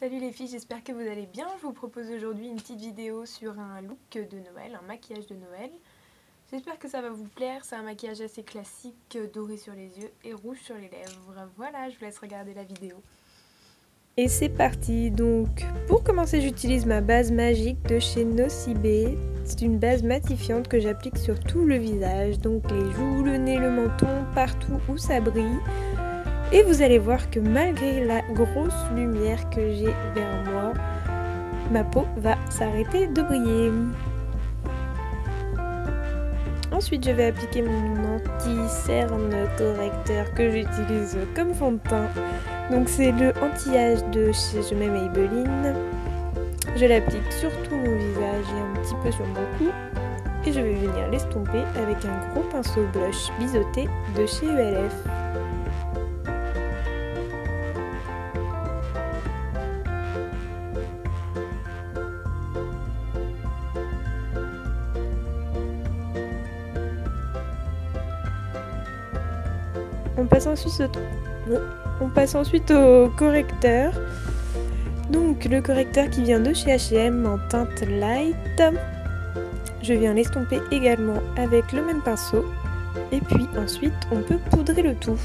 Salut les filles, j'espère que vous allez bien. Je vous propose aujourd'hui une petite vidéo sur un look de Noël, un maquillage de Noël. J'espère que ça va vous plaire, c'est un maquillage assez classique, doré sur les yeux et rouge sur les lèvres. Voilà, je vous laisse regarder la vidéo. Et c'est parti. Donc pour commencer, j'utilise ma base magique de chez Nocibé. C'est une base matifiante que j'applique sur tout le visage, donc les joues, le nez, le menton, partout où ça brille. Et vous allez voir que malgré la grosse lumière que j'ai vers moi, ma peau va s'arrêter de briller. Ensuite, je vais appliquer mon anti-cerne correcteur que j'utilise comme fond de teint. Donc c'est le anti-âge de chez Je m'aime Maybelline. Je l'applique sur tout mon visage et un petit peu sur mon cou. Et je vais venir l'estomper avec un gros pinceau blush biseauté de chez ELF. On passe ensuite au correcteur. Donc le correcteur qui vient de chez H&M en teinte light. Je viens l'estomper également avec le même pinceau. Et puis ensuite on peut poudrer le tout.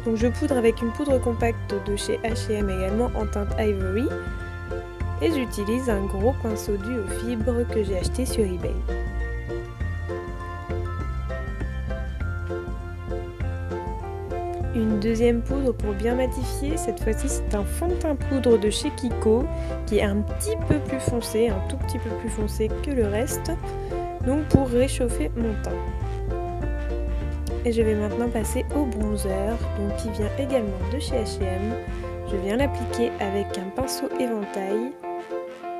Donc je poudre avec une poudre compacte de chez H&M également en teinte ivory. Et j'utilise un gros pinceau duo fibre que j'ai acheté sur eBay. Une deuxième poudre pour bien matifier, cette fois-ci c'est un fond de teint poudre de chez Kiko qui est un petit peu plus foncé, un tout petit peu plus foncé que le reste, donc pour réchauffer mon teint. Et je vais maintenant passer au bronzer, donc qui vient également de chez H&M. Je viens l'appliquer avec un pinceau éventail.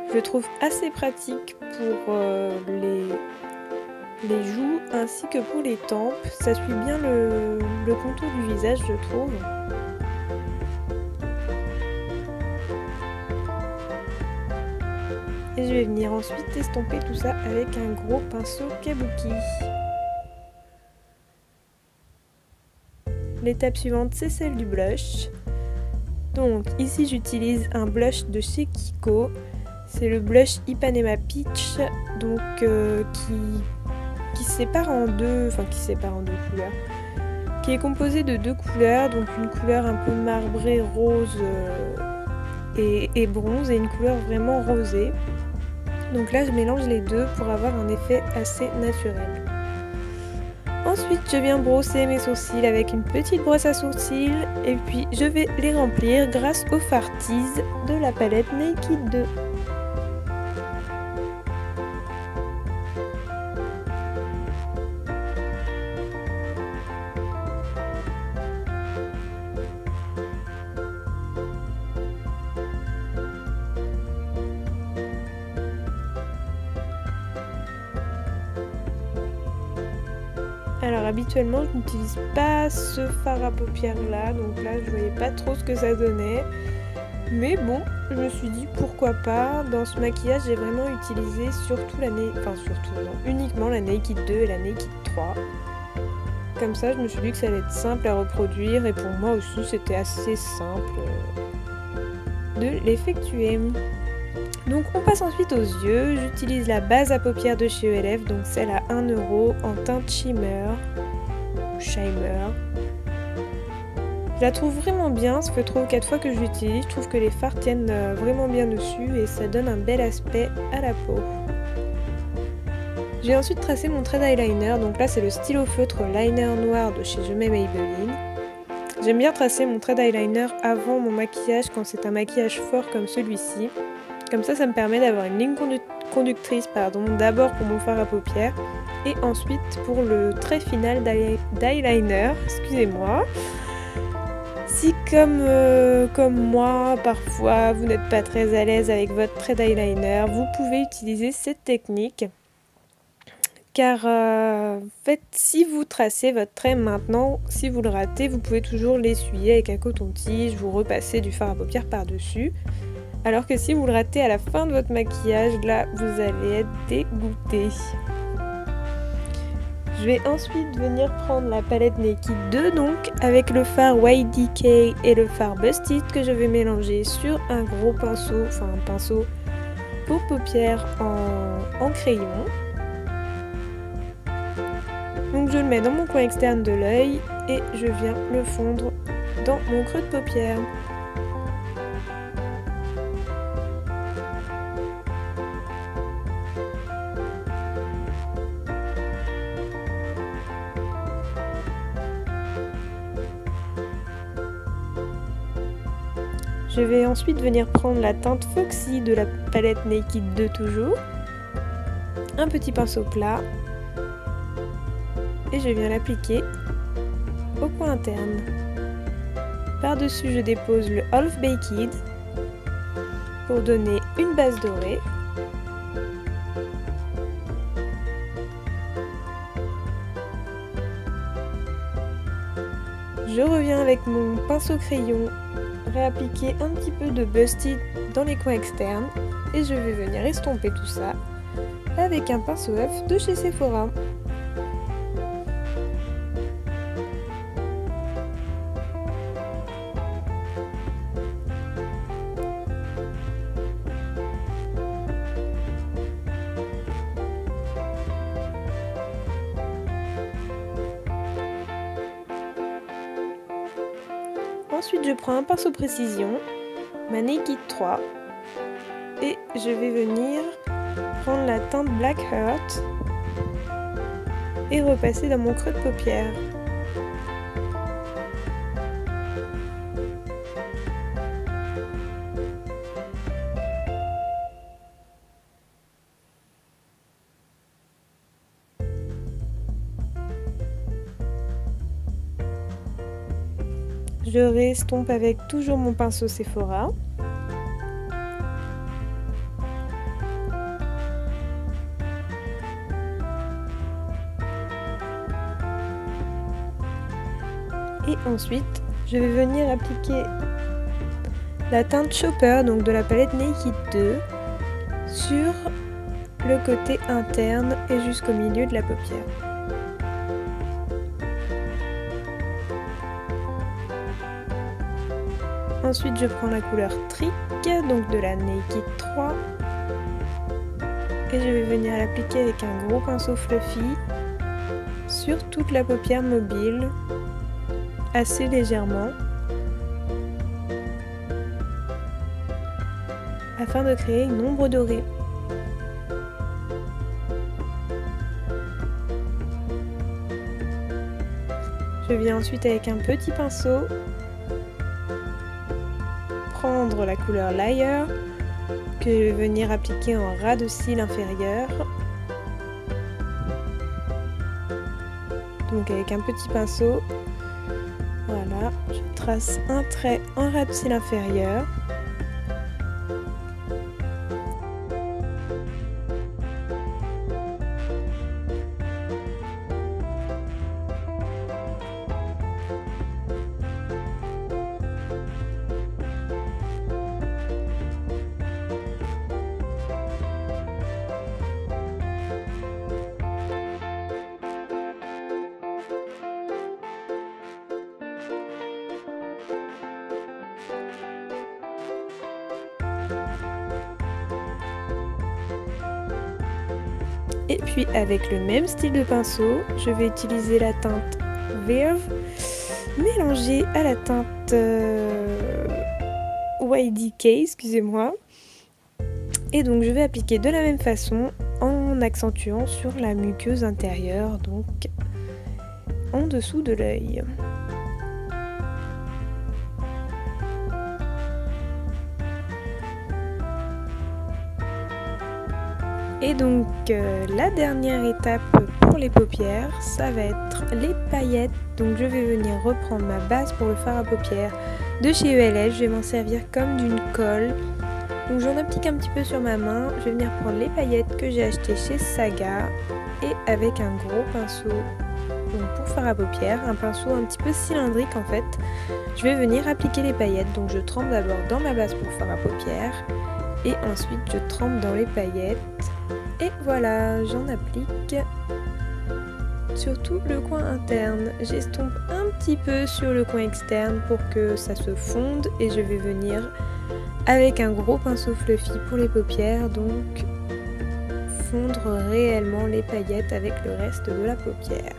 Je le trouve assez pratique pour les joues ainsi que pour les tempes, ça suit bien le contour du visage, je trouve. Et je vais venir ensuite estomper tout ça avec un gros pinceau kabuki. L'étape suivante, c'est celle du blush. Donc ici j'utilise un blush de chez Kiko. C'est le blush Ipanema Peach, donc qui se sépare en deux couleurs, qui est composé de deux couleurs, donc une couleur un peu marbrée rose et bronze et une couleur vraiment rosée. Donc là je mélange les deux pour avoir un effet assez naturel. Ensuite je viens brosser mes sourcils avec une petite brosse à sourcils et puis je vais les remplir grâce au fard tease de la palette Naked 2. Alors habituellement je n'utilise pas ce fard à paupières là, donc là je voyais pas trop ce que ça donnait. Mais bon, je me suis dit pourquoi pas. Dans ce maquillage j'ai vraiment utilisé uniquement la Naked 2 et la Naked 3. Comme ça je me suis dit que ça allait être simple à reproduire et pour moi aussi c'était assez simple de l'effectuer. Donc on passe ensuite aux yeux, j'utilise la base à paupières de chez ELF, donc celle à 1 € en teinte shimmer. Je la trouve vraiment bien, ça fait 3 ou 4 fois que je l'utilise, je trouve que les fards tiennent vraiment bien dessus et ça donne un bel aspect à la peau. J'ai ensuite tracé mon trait d'eyeliner, donc là c'est le stylo feutre liner noir de chez Je m'aime Maybelline. J'aime bien tracer mon trait d'eyeliner avant mon maquillage quand c'est un maquillage fort comme celui-ci. Comme ça me permet d'avoir une ligne conductrice d'abord pour mon fard à paupières et ensuite pour le trait final d'eyeliner, excusez-moi. Si comme moi, parfois vous n'êtes pas très à l'aise avec votre trait d'eyeliner, vous pouvez utiliser cette technique. Car en fait, si vous tracez votre trait maintenant, si vous le ratez, vous pouvez toujours l'essuyer avec un coton-tige, vous repasser du fard à paupières par-dessus. Alors que si vous le ratez à la fin de votre maquillage, là, vous allez être dégoûté. Je vais ensuite venir prendre la palette Naked 2 donc avec le fard YDK et le fard Busted que je vais mélanger sur un gros pinceau, enfin un pinceau pour paupières en crayon. Donc je le mets dans mon coin externe de l'œil et je viens le fondre dans mon creux de paupière. Je vais ensuite venir prendre la teinte Foxy de la palette Naked 2 toujours, un petit pinceau plat et je viens l'appliquer au coin interne. Par-dessus je dépose le Half Baked pour donner une base dorée. Je reviens avec mon pinceau crayon réappliquer un petit peu de Busted dans les coins externes et je vais venir estomper tout ça avec un pinceau œuf de chez Sephora. Ensuite, je prends un pinceau précision, ma Naked 3, et je vais venir prendre la teinte Black Heart et repasser dans mon creux de paupière. Je restompe avec toujours mon pinceau Sephora. Et ensuite, je vais venir appliquer la teinte Chopper, donc de la palette Naked 2, sur le côté interne et jusqu'au milieu de la paupière. Ensuite, je prends la couleur Trick, donc de la Naked 3, et je vais venir l'appliquer avec un gros pinceau fluffy sur toute la paupière mobile, assez légèrement, afin de créer une ombre dorée. Je viens ensuite avec un petit pinceau prendre la couleur Liar que je vais venir appliquer en ras de cils inférieur. Donc avec un petit pinceau, voilà, je trace un trait en ras de cils inférieur. Et puis avec le même style de pinceau, je vais utiliser la teinte Verve mélangée à la teinte YDK, excusez-moi. Et donc je vais appliquer de la même façon en accentuant sur la muqueuse intérieure, donc en dessous de l'œil. Et donc la dernière étape pour les paupières, ça va être les paillettes. Donc je vais venir reprendre ma base pour le fard à paupières de chez ELS. Je vais m'en servir comme d'une colle. Donc j'en applique un petit peu sur ma main. Je vais venir prendre les paillettes que j'ai achetées chez Saga et avec un gros pinceau donc pour fard à paupières, un pinceau un petit peu cylindrique en fait. Je vais venir appliquer les paillettes. Donc je trempe d'abord dans ma base pour fard à paupières et ensuite je trempe dans les paillettes. Et voilà, j'en applique surtout le coin interne. J'estompe un petit peu sur le coin externe pour que ça se fonde et je vais venir avec un gros pinceau fluffy pour les paupières, donc fondre réellement les paillettes avec le reste de la paupière.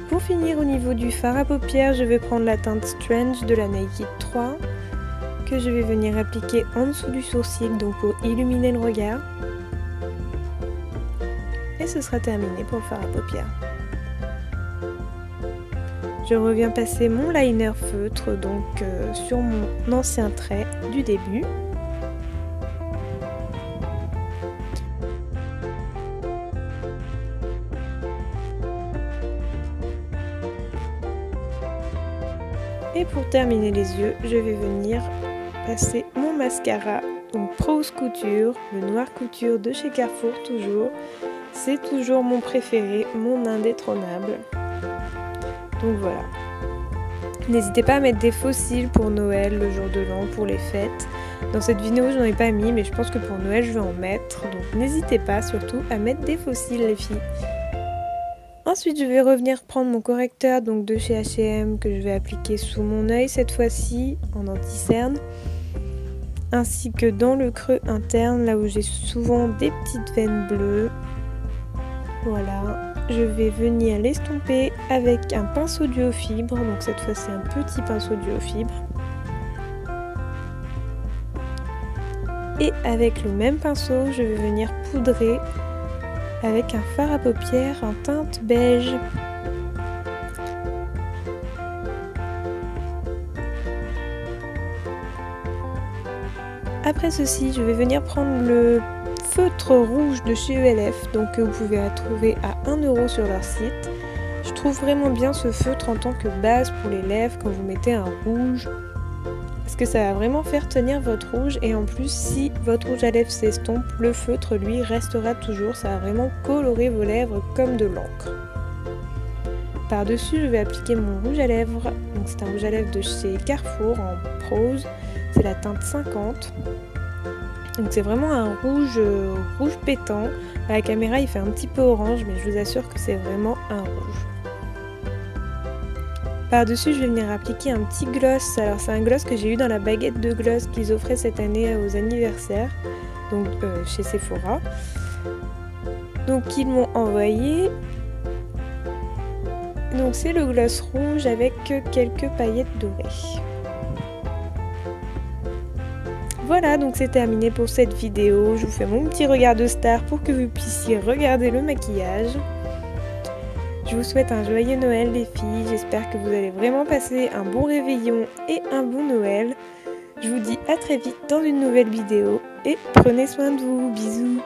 Pour finir au niveau du fard à paupières, je vais prendre la teinte Strange de la Naked 3 que je vais venir appliquer en dessous du sourcil, donc pour illuminer le regard. Et ce sera terminé pour le fard à paupières. Je reviens passer mon liner feutre donc sur mon ancien trait du début. Et pour terminer les yeux, je vais venir passer mon mascara, donc Prose Couture, le noir couture de chez Carrefour toujours. C'est toujours mon préféré, mon indétrônable. Donc voilà. N'hésitez pas à mettre des faux cils pour Noël, le jour de l'an, pour les fêtes. Dans cette vidéo, je n'en ai pas mis, mais je pense que pour Noël, je vais en mettre. Donc n'hésitez pas surtout à mettre des faux cils, les filles. Ensuite, je vais revenir prendre mon correcteur donc de chez H&M que je vais appliquer sous mon œil cette fois-ci en anti-cerne, ainsi que dans le creux interne, là où j'ai souvent des petites veines bleues. Voilà, je vais venir l'estomper avec un pinceau duo fibre, donc cette fois c'est un petit pinceau duo fibre. Et avec le même pinceau, je vais venir poudrer avec un fard à paupières en teinte beige. Après ceci, je vais venir prendre le feutre rouge de chez ELF, donc que vous pouvez trouver à 1 € sur leur site. Je trouve vraiment bien ce feutre en tant que base pour les lèvres quand vous mettez un rouge, parce que ça va vraiment faire tenir votre rouge, et en plus si votre rouge à lèvres s'estompe, le feutre lui restera toujours, ça va vraiment colorer vos lèvres comme de l'encre. Par dessus je vais appliquer mon rouge à lèvres, donc c'est un rouge à lèvres de chez Carrefour en Prose, c'est la teinte 50. Donc c'est vraiment un rouge pétant. À la caméra il fait un petit peu orange, mais je vous assure que c'est vraiment un rouge. Par dessus je vais venir appliquer un petit gloss. Alors c'est un gloss que j'ai eu dans la baguette de gloss qu'ils offraient cette année aux anniversaires, donc chez Sephora. Donc ils m'ont envoyé. Donc c'est le gloss rouge avec quelques paillettes dorées. Voilà, donc c'est terminé pour cette vidéo. Je vous fais mon petit regard de star pour que vous puissiez regarder le maquillage. Je vous souhaite un joyeux Noël les filles. J'espère que vous allez vraiment passer un bon réveillon et un bon Noël. Je vous dis à très vite dans une nouvelle vidéo et prenez soin de vous. Bisous.